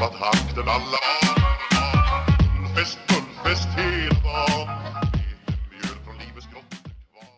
Vad hakten alla Fest, fullfest hela dagen Mjöl från livets grottor kvar.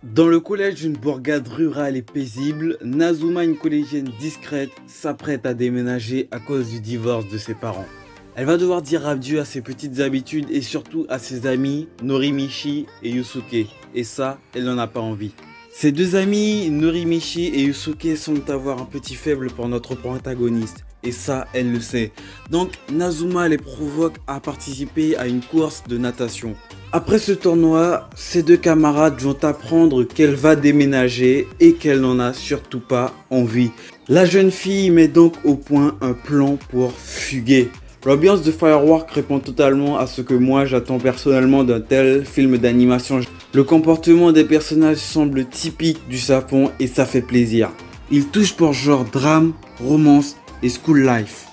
Dans le collège d'une bourgade rurale et paisible, Nazuma, une collégienne discrète, s'apprête à déménager à cause du divorce de ses parents. Elle va devoir dire adieu à ses petites habitudes et surtout à ses amis Norimichi et Yusuke. Et ça, elle n'en a pas envie. Ses deux amis, Norimichi et Yusuke, semblent avoir un petit faible pour notre protagoniste. Et ça, elle le sait. Donc, Nazuma les provoque à participer à une course de natation. Après ce tournoi, ses deux camarades vont apprendre qu'elle va déménager et qu'elle n'en a surtout pas envie. La jeune fille met donc au point un plan pour fuguer. L'ambiance de Firework répond totalement à ce que moi j'attends personnellement d'un tel film d'animation. Le comportement des personnages semble typique du Japon et ça fait plaisir. Il touche pour genre drame, romance et school life.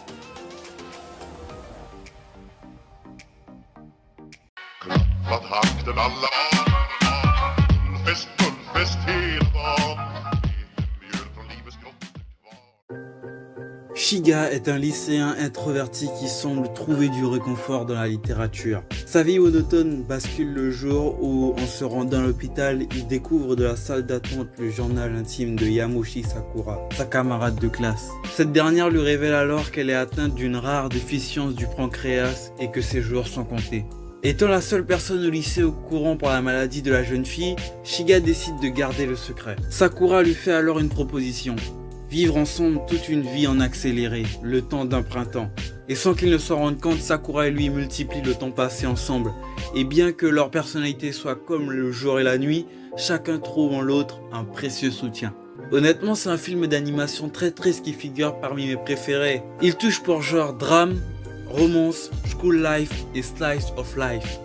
Vad hakten alla Fest, fullfest hela dagen Mjöl från livets grottor kvar. Shiga est un lycéen introverti qui semble trouver du réconfort dans la littérature. Sa vie monotone bascule le jour où, en se rendant à l'hôpital, il découvre de la salle d'attente le journal intime de Yamoshi Sakura, sa camarade de classe. Cette dernière lui révèle alors qu'elle est atteinte d'une rare déficience du pancréas et que ses jours sont comptés. Étant la seule personne au lycée au courant pour la maladie de la jeune fille, Shiga décide de garder le secret. Sakura lui fait alors une proposition. Vivre ensemble toute une vie en accéléré, le temps d'un printemps. Et sans qu'ils ne s'en rendent compte, Sakura et lui multiplient le temps passé ensemble. Et bien que leur personnalité soit comme le jour et la nuit, chacun trouve en l'autre un précieux soutien. Honnêtement, c'est un film d'animation très triste qui figure parmi mes préférés. Il touche pour genre drame, romance, school life et slice of life.